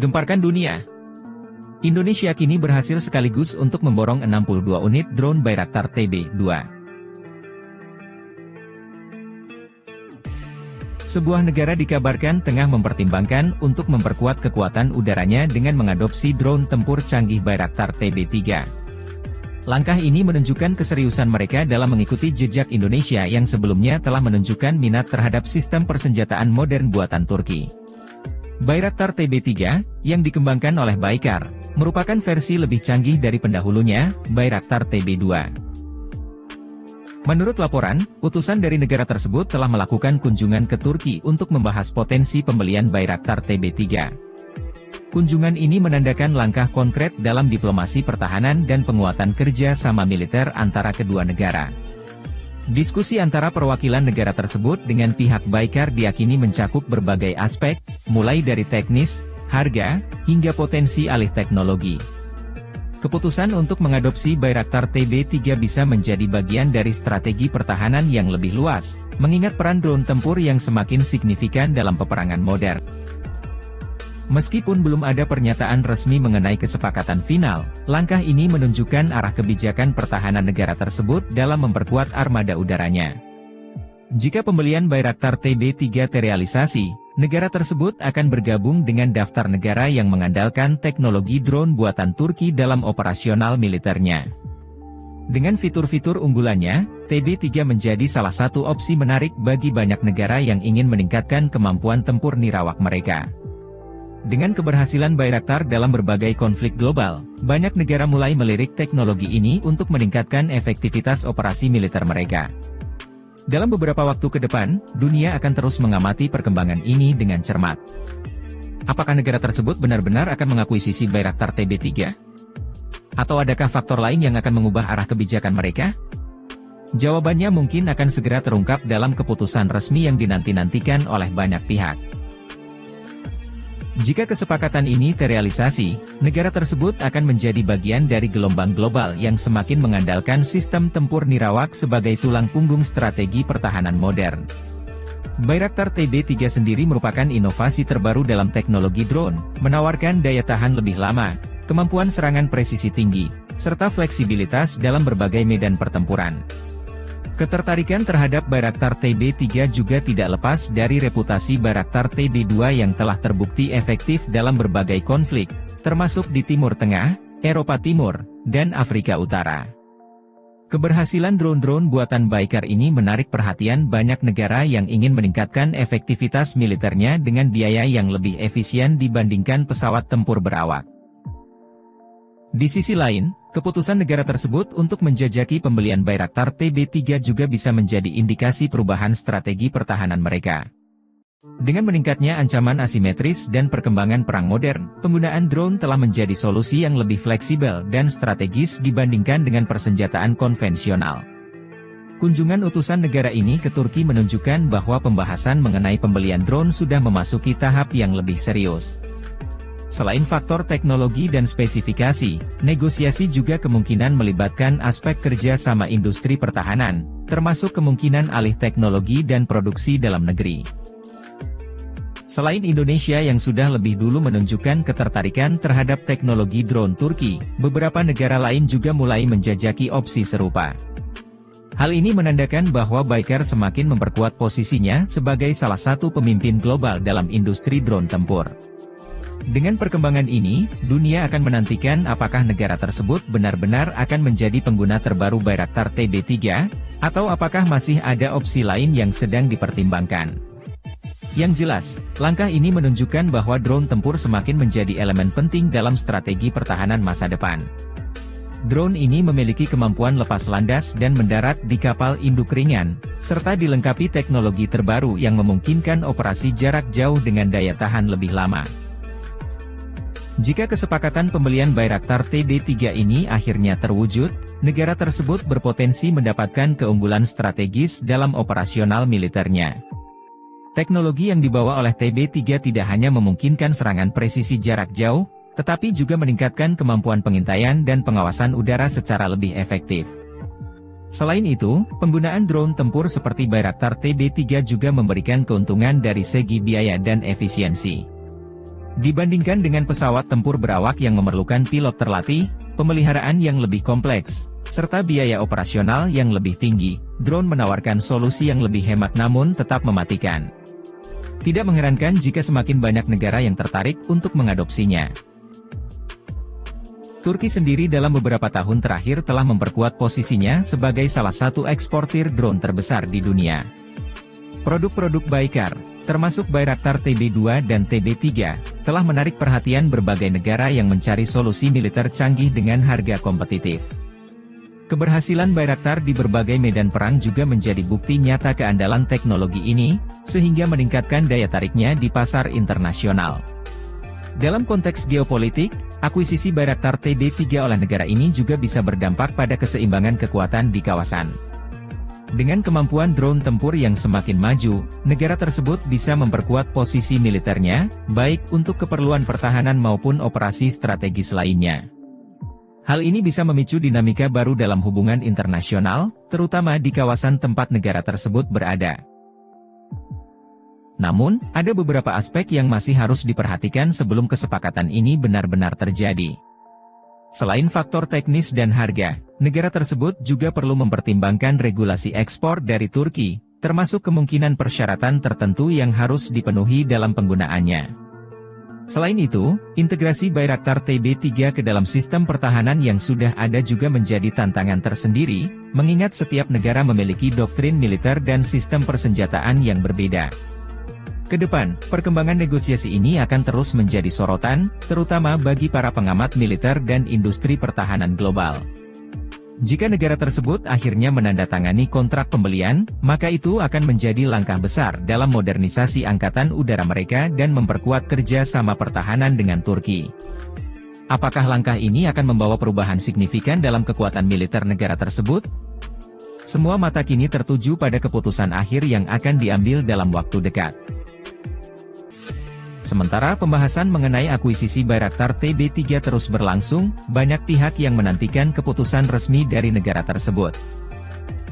Gemparkan dunia. Indonesia kini berhasil sekaligus untuk memborong 62 unit drone Bayraktar TB2. Sebuah negara dikabarkan tengah mempertimbangkan untuk memperkuat kekuatan udaranya dengan mengadopsi drone tempur canggih Bayraktar TB3. Langkah ini menunjukkan keseriusan mereka dalam mengikuti jejak Indonesia yang sebelumnya telah menunjukkan minat terhadap sistem persenjataan modern buatan Turki. Bayraktar TB3, yang dikembangkan oleh Baykar, merupakan versi lebih canggih dari pendahulunya, Bayraktar TB2. Menurut laporan, utusan dari negara tersebut telah melakukan kunjungan ke Turki untuk membahas potensi pembelian Bayraktar TB3. Kunjungan ini menandakan langkah konkret dalam diplomasi pertahanan dan penguatan kerja sama militer antara kedua negara. Diskusi antara perwakilan negara tersebut dengan pihak Baykar diyakini mencakup berbagai aspek, mulai dari teknis, harga, hingga potensi alih teknologi. Keputusan untuk mengadopsi Bayraktar TB3 bisa menjadi bagian dari strategi pertahanan yang lebih luas, mengingat peran drone tempur yang semakin signifikan dalam peperangan modern. Meskipun belum ada pernyataan resmi mengenai kesepakatan final, langkah ini menunjukkan arah kebijakan pertahanan negara tersebut dalam memperkuat armada udaranya. Jika pembelian Bayraktar TB3 terrealisasi, negara tersebut akan bergabung dengan daftar negara yang mengandalkan teknologi drone buatan Turki dalam operasional militernya. Dengan fitur-fitur unggulannya, TB3 menjadi salah satu opsi menarik bagi banyak negara yang ingin meningkatkan kemampuan tempur nirawak mereka. Dengan keberhasilan Bayraktar dalam berbagai konflik global, banyak negara mulai melirik teknologi ini untuk meningkatkan efektivitas operasi militer mereka. Dalam beberapa waktu ke depan, dunia akan terus mengamati perkembangan ini dengan cermat. Apakah negara tersebut benar-benar akan mengakuisisi Bayraktar TB3? Atau adakah faktor lain yang akan mengubah arah kebijakan mereka? Jawabannya mungkin akan segera terungkap dalam keputusan resmi yang dinanti-nantikan oleh banyak pihak. Jika kesepakatan ini terrealisasi, negara tersebut akan menjadi bagian dari gelombang global yang semakin mengandalkan sistem tempur nirawak sebagai tulang punggung strategi pertahanan modern. Bayraktar TB3 sendiri merupakan inovasi terbaru dalam teknologi drone, menawarkan daya tahan lebih lama, kemampuan serangan presisi tinggi, serta fleksibilitas dalam berbagai medan pertempuran. Ketertarikan terhadap Bayraktar TB3 juga tidak lepas dari reputasi Bayraktar TB2 yang telah terbukti efektif dalam berbagai konflik, termasuk di Timur Tengah, Eropa Timur, dan Afrika Utara. Keberhasilan drone-drone buatan Baykar ini menarik perhatian banyak negara yang ingin meningkatkan efektivitas militernya dengan biaya yang lebih efisien dibandingkan pesawat tempur berawak. Di sisi lain, keputusan negara tersebut untuk menjajaki pembelian Bayraktar TB3 juga bisa menjadi indikasi perubahan strategi pertahanan mereka. Dengan meningkatnya ancaman asimetris dan perkembangan perang modern, penggunaan drone telah menjadi solusi yang lebih fleksibel dan strategis dibandingkan dengan persenjataan konvensional. Kunjungan utusan negara ini ke Turki menunjukkan bahwa pembahasan mengenai pembelian drone sudah memasuki tahap yang lebih serius. Selain faktor teknologi dan spesifikasi, negosiasi juga kemungkinan melibatkan aspek kerja sama industri pertahanan, termasuk kemungkinan alih teknologi dan produksi dalam negeri. Selain Indonesia yang sudah lebih dulu menunjukkan ketertarikan terhadap teknologi drone Turki, beberapa negara lain juga mulai menjajaki opsi serupa. Hal ini menandakan bahwa Baykar semakin memperkuat posisinya sebagai salah satu pemimpin global dalam industri drone tempur. Dengan perkembangan ini, dunia akan menantikan apakah negara tersebut benar-benar akan menjadi pengguna terbaru Bayraktar TB3, atau apakah masih ada opsi lain yang sedang dipertimbangkan. Yang jelas, langkah ini menunjukkan bahwa drone tempur semakin menjadi elemen penting dalam strategi pertahanan masa depan. Drone ini memiliki kemampuan lepas landas dan mendarat di kapal induk ringan, serta dilengkapi teknologi terbaru yang memungkinkan operasi jarak jauh dengan daya tahan lebih lama. Jika kesepakatan pembelian Bayraktar TB3 ini akhirnya terwujud, negara tersebut berpotensi mendapatkan keunggulan strategis dalam operasional militernya. Teknologi yang dibawa oleh TB3 tidak hanya memungkinkan serangan presisi jarak jauh, tetapi juga meningkatkan kemampuan pengintaian dan pengawasan udara secara lebih efektif. Selain itu, penggunaan drone tempur seperti Bayraktar TB3 juga memberikan keuntungan dari segi biaya dan efisiensi. Dibandingkan dengan pesawat tempur berawak yang memerlukan pilot terlatih, pemeliharaan yang lebih kompleks, serta biaya operasional yang lebih tinggi, drone menawarkan solusi yang lebih hemat namun tetap mematikan. Tidak mengherankan jika semakin banyak negara yang tertarik untuk mengadopsinya. Turki sendiri dalam beberapa tahun terakhir telah memperkuat posisinya sebagai salah satu eksportir drone terbesar di dunia. Produk-produk Baykar, termasuk Bayraktar TB2 dan TB3, telah menarik perhatian berbagai negara yang mencari solusi militer canggih dengan harga kompetitif. Keberhasilan Bayraktar di berbagai medan perang juga menjadi bukti nyata keandalan teknologi ini, sehingga meningkatkan daya tariknya di pasar internasional. Dalam konteks geopolitik, akuisisi Bayraktar TB3 oleh negara ini juga bisa berdampak pada keseimbangan kekuatan di kawasan. Dengan kemampuan drone tempur yang semakin maju, negara tersebut bisa memperkuat posisi militernya, baik untuk keperluan pertahanan maupun operasi strategis lainnya. Hal ini bisa memicu dinamika baru dalam hubungan internasional, terutama di kawasan tempat negara tersebut berada. Namun, ada beberapa aspek yang masih harus diperhatikan sebelum kesepakatan ini benar-benar terjadi. Selain faktor teknis dan harga, negara tersebut juga perlu mempertimbangkan regulasi ekspor dari Turki, termasuk kemungkinan persyaratan tertentu yang harus dipenuhi dalam penggunaannya. Selain itu, integrasi Bayraktar TB3 ke dalam sistem pertahanan yang sudah ada juga menjadi tantangan tersendiri, mengingat setiap negara memiliki doktrin militer dan sistem persenjataan yang berbeda. Kedepan, perkembangan negosiasi ini akan terus menjadi sorotan, terutama bagi para pengamat militer dan industri pertahanan global. Jika negara tersebut akhirnya menandatangani kontrak pembelian, maka itu akan menjadi langkah besar dalam modernisasi angkatan udara mereka dan memperkuat kerja sama pertahanan dengan Turki. Apakah langkah ini akan membawa perubahan signifikan dalam kekuatan militer negara tersebut? Semua mata kini tertuju pada keputusan akhir yang akan diambil dalam waktu dekat. Sementara pembahasan mengenai akuisisi Bayraktar TB3 terus berlangsung, banyak pihak yang menantikan keputusan resmi dari negara tersebut.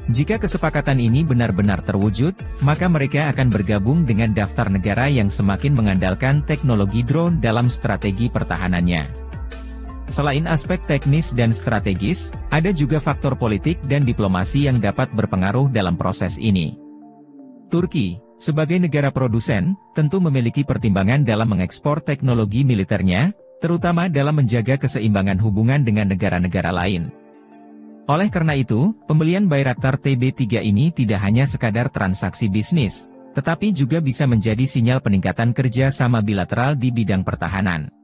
Jika kesepakatan ini benar-benar terwujud, maka mereka akan bergabung dengan daftar negara yang semakin mengandalkan teknologi drone dalam strategi pertahanannya. Selain aspek teknis dan strategis, ada juga faktor politik dan diplomasi yang dapat berpengaruh dalam proses ini. Turki, sebagai negara produsen, tentu memiliki pertimbangan dalam mengekspor teknologi militernya, terutama dalam menjaga keseimbangan hubungan dengan negara-negara lain. Oleh karena itu, pembelian Bayraktar TB3 ini tidak hanya sekadar transaksi bisnis, tetapi juga bisa menjadi sinyal peningkatan kerja sama bilateral di bidang pertahanan.